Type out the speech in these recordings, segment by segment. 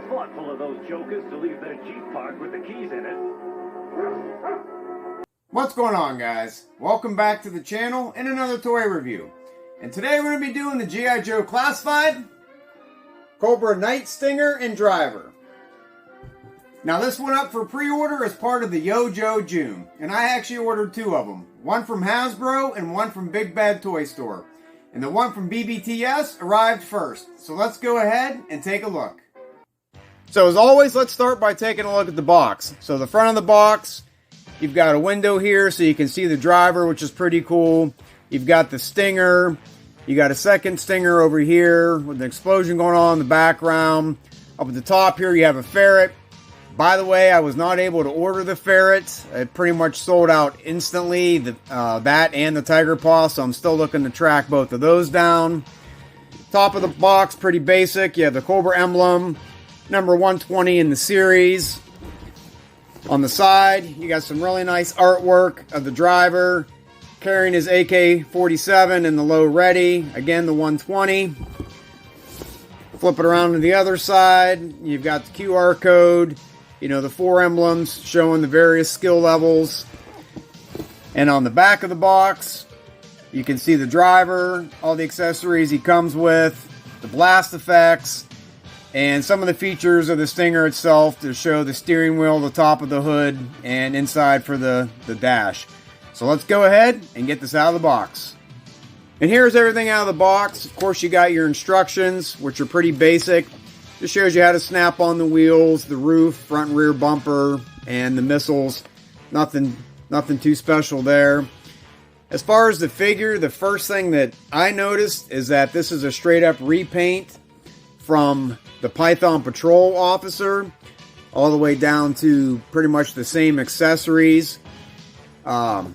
thoughtful of those jokers to leave their Jeep parked with the keys in it. What's going on, guys? Welcome back to the channel and another toy review. And today we're going to be doing the GIJoe Classified Cobra Night Stinger and Driver. Now this went up for pre-order as part of the YoJoe June, and I actually ordered two of them. One from Hasbro and one from Big Bad Toy Store. And the one from BBTS arrived first. So let's go ahead and take a look. So as always, let's start by taking a look at the box. So the front of the box, you've got a window here so you can see the driver, which is pretty cool. You've got the stinger. You got a second stinger over here with an explosion going on in the background. Up at the top here, you have a ferret. By the way, I was not able to order the ferret. It pretty much sold out instantly, that and the tiger paw, so I'm still looking to track both of those down. Top of the box, pretty basic. You have the Cobra emblem, number 120 in the series. On the side, you got some really nice artwork of the driver carrying his AK-47 in the low ready. Again, the 120. Flip it around to the other side. You've got the QR code. You know, the four emblems showing the various skill levels. And on the back of the box, you can see the driver, all the accessories he comes with, the blast effects, and some of the features of the Stinger itself to show the steering wheel, the top of the hood, and inside for the dash. So let's go ahead and get this out of the box. And here's everything out of the box. Of course, you got your instructions, which are pretty basic. Just shows you how to snap on the wheels, the roof, front and rear bumper, and the missiles. Nothing too special there. As far as the figure, the first thing that I noticed is that this is a straight up repaint from the Python Patrol Officer all the way down to pretty much the same accessories. So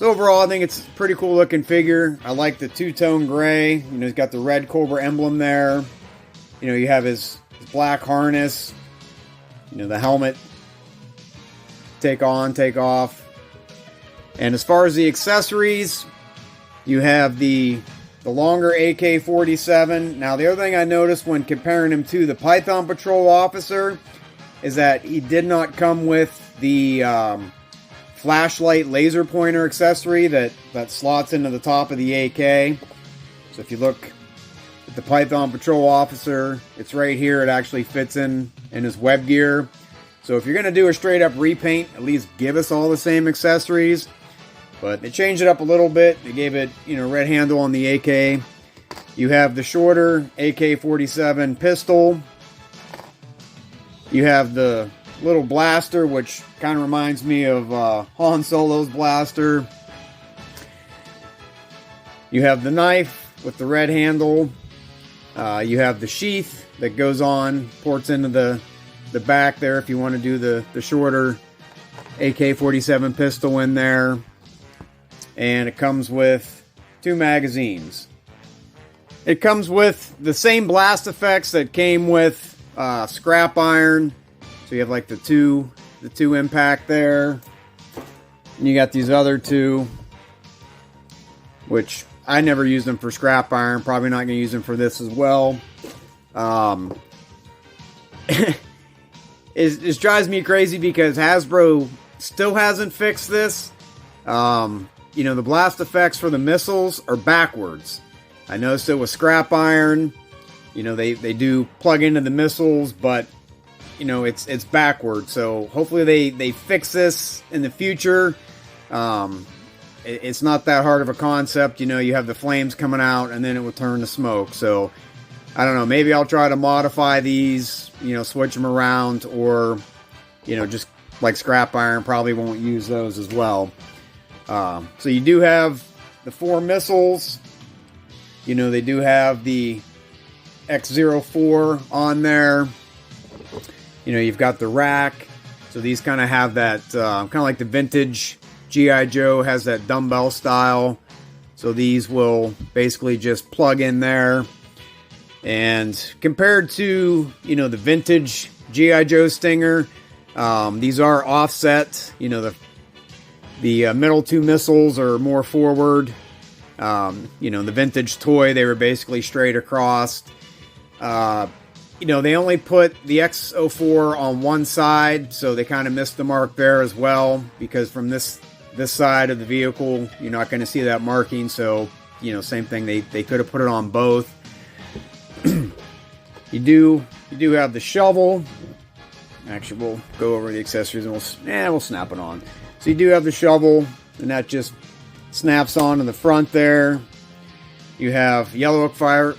overall, I think it's a pretty cool looking figure. I like the two-tone gray. You know, he's got the red Cobra emblem there. You know, you have his black harness. You know, the helmet. Take on, take off. And as far as the accessories, you have the longer AK-47. Now, the other thing I noticed when comparing him to the Python Patrol Officer is that he did not come with the flashlight laser pointer accessory that slots into the top of the AK. So if you look at the Python Patrol Officer, it's right here. It actually fits in his web gear. So if you're going to do a straight up repaint, at least give us all the same accessories. But they changed it up a little bit. They gave it, you know, red handle on the AK. You have the shorter AK-47 pistol. You have the little blaster, which kind of reminds me of Han Solo's blaster. You have the knife with the red handle. You have the sheath that goes on, ports into the back there if you want to do the shorter AK-47 pistol in there. And it comes with two magazines. It comes with the same blast effects that came with scrap iron. So you have like the two impact there. And you got these other two, which I never used them for scrap iron. Probably not going to use them for this as well. It drives me crazy because Hasbro still hasn't fixed this. You know, the blast effects for the missiles are backwards. I noticed it with scrap iron. You know, they do plug into the missiles, but you know, it's backwards. So hopefully they fix this in the future. It's not that hard of a concept. You know, you have the flames coming out and then it will turn to smoke. So I don't know, maybe I'll try to modify these, you know, switch them around, or, you know, just like scrap iron, probably won't use those as well. So you do have the four missiles. You know, they do have the X04 on there. You know, you've got the rack. So these kind of have that, kind of like the vintage GIJoe has that dumbbell style. So these will basically just plug in there. And compared to, you know, the vintage GIJoe Stinger, these are offset. You know, the middle two missiles are more forward. You know, the vintage toy, they were basically straight across. you know, they only put the X04 on one side, so they kind of missed the mark there as well, because from this side of the vehicle, you're not going to see that marking. So, you know, same thing, they could have put it on both. You do have the shovel. Actually, we'll go over the accessories and we'll snap it on. So you do have the shovel, and that just snaps on in the front there. You have yellow fire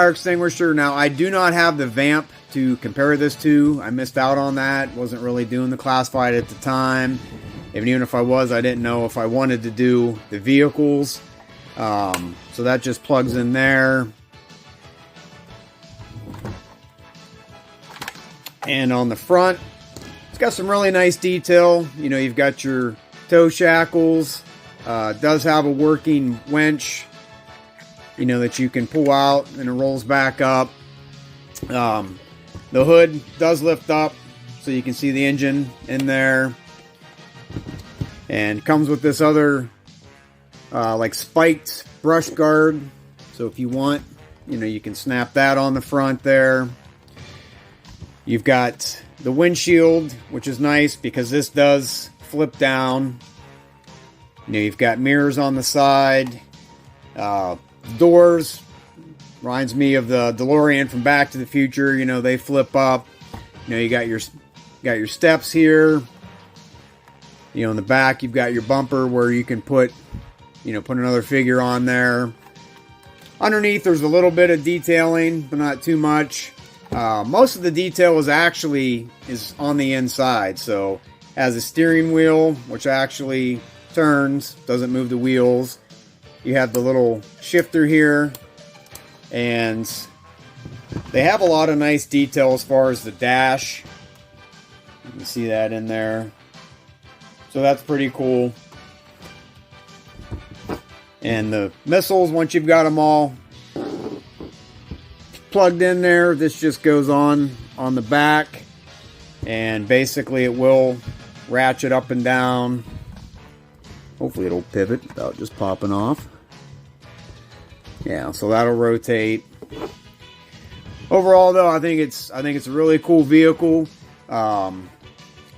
extinguisher. Now, I do not have the vamp to compare this to. I missed out on that. Wasn't really doing the classified at the time. And even if I was, I didn't know if I wanted to do the vehicles. So that just plugs in there. And on the front, it's got some really nice detail. You know, you've got your toe shackles. It does have a working winch, you know, that you can pull out and it rolls back up. The hood does lift up so you can see the engine in there. And comes with this other like spiked brush guard. So if you want, you know, you can snap that on the front there. You've got the windshield, which is nice because this does flip down. You know, you've got mirrors on the side. Doors reminds me of the DeLorean from Back to the Future. You know, they flip up. You know, you got your steps here. You know, in the back, you've got your bumper where you can put another figure on there. Underneath, there's a little bit of detailing, but not too much. Most of the detail is on the inside. So, has a steering wheel, which actually turns, doesn't move the wheels. You have the little shifter here, and they have a lot of nice detail as far as the dash. You can see that in there. So that's pretty cool. And the missiles, once you've got them all plugged in there, this just goes on the back, and basically it will ratchet up and down. Hopefully it'll pivot without just popping off. Yeah, so that'll rotate. Overall, though, I think it's a really cool vehicle. You know,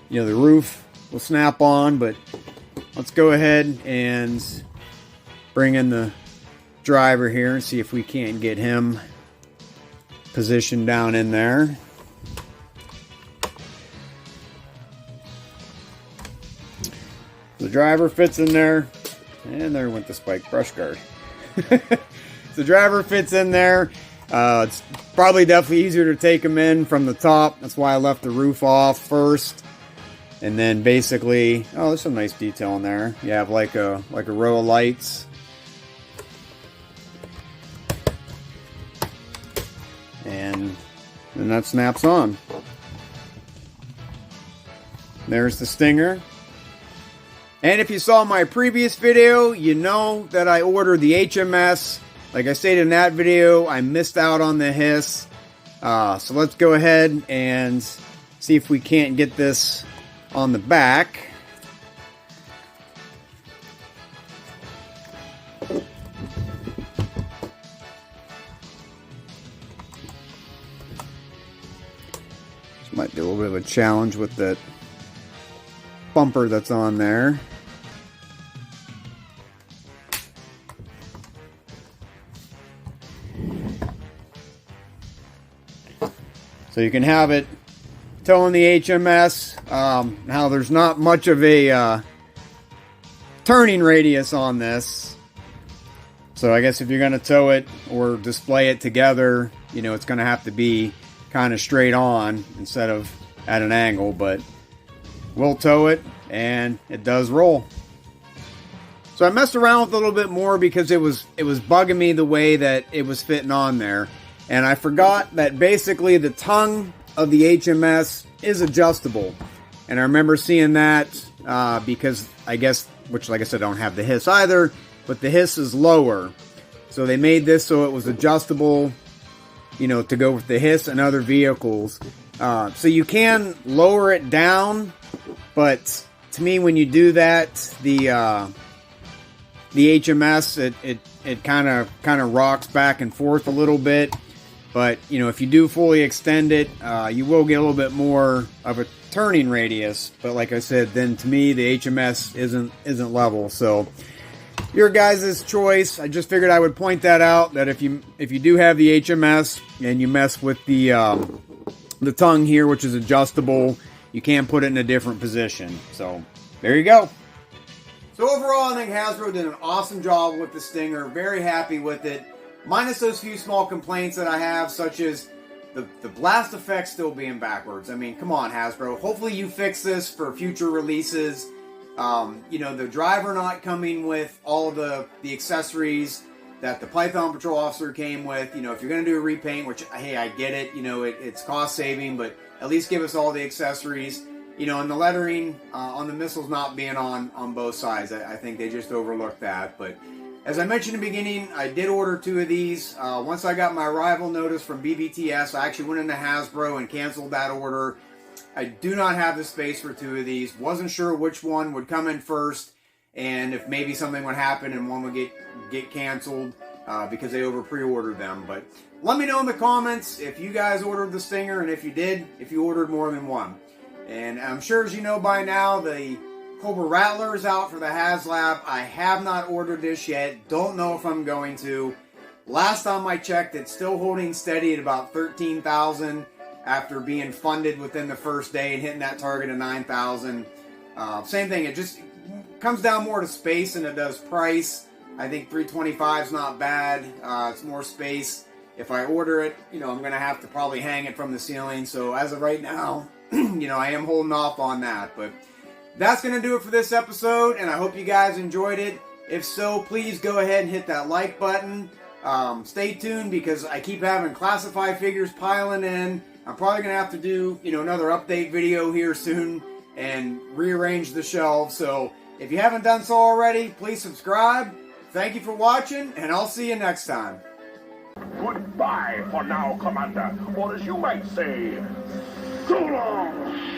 the roof will snap on, but let's go ahead and bring in the driver here and see if we can't get him positioned down in there. The driver fits in there, and there went the spike brush guard. The driver fits in there. It's probably definitely easier to take them in from the top. That's why I left the roof off first. And then basically, oh, there's some nice detail in there. You have like a row of lights. And then that snaps on. There's the Stinger. And if you saw my previous video, you know that I ordered the HMS. Like I stated in that video, I missed out on the hiss. So let's go ahead and see if we can't get this on the back. This might be a little bit of a challenge with that bumper that's on there. So you can have it towing the HMS. Now there's not much of a turning radius on this. So I guess if you're going to tow it or display it together, you know, it's going to have to be kind of straight on instead of at an angle. But we'll tow it, and it does roll. So I messed around with it a little bit more because it was bugging me the way that it was fitting on there. And I forgot that basically the tongue of the HMS is adjustable. And I remember seeing that because I guess, which like I said, I don't have the hiss either, but the hiss is lower. So they made this so it was adjustable, you know, to go with the hiss and other vehicles. So you can lower it down, but to me, when you do that, the HMS, it kind of rocks back and forth a little bit. But, you know, if you do fully extend it, you will get a little bit more of a turning radius. But like I said, then to me, the HMS isn't level. So your guys' choice. I just figured I would point that out, that if you do have the HMS and you mess with the tongue here, which is adjustable, you can put it in a different position. So there you go. So overall, I think Hasbro did an awesome job with the Stinger. Very happy with it. Minus those few small complaints that I have, such as the blast effect still being backwards. I mean, come on, Hasbro. Hopefully you fix this for future releases. You know, the driver not coming with all of the accessories that the Python Patrol Officer came with. You know, if you're going to do a repaint, which, hey, I get it. You know, it's cost saving, but at least give us all the accessories. You know, and the lettering on the missiles not being on both sides. I think they just overlooked that. But as I mentioned in the beginning, I did order 2 of these. Once I got my arrival notice from BBTS, I actually went into Hasbro and canceled that order. I do not have the space for 2 of these. Wasn't sure which one would come in first, and if maybe something would happen and one would get canceled because they over pre-ordered them. But let me know in the comments if you guys ordered the Stinger, and if you did, if you ordered more than one. And I'm sure, as you know by now, the Cobra Rattler is out for the HASLAB. I have not ordered this yet. Don't know if I'm going to. Last time I checked, it's still holding steady at about 13,000 after being funded within the first day and hitting that target of 9,000. Same thing, it just comes down more to space than it does price. I think 325 is not bad. It's more space. If I order it, you know, I'm going to have to probably hang it from the ceiling. So as of right now, you know, I am holding off on that. But that's going to do it for this episode, and I hope you guys enjoyed it. If so, please go ahead and hit that like button. Stay tuned, because I keep having classified figures piling in. I'm probably going to have to do, you know, another update video here soon and rearrange the shelves. So if you haven't done so already, please subscribe. Thank you for watching, and I'll see you next time. Goodbye for now, Commander. Or as you might say, so long.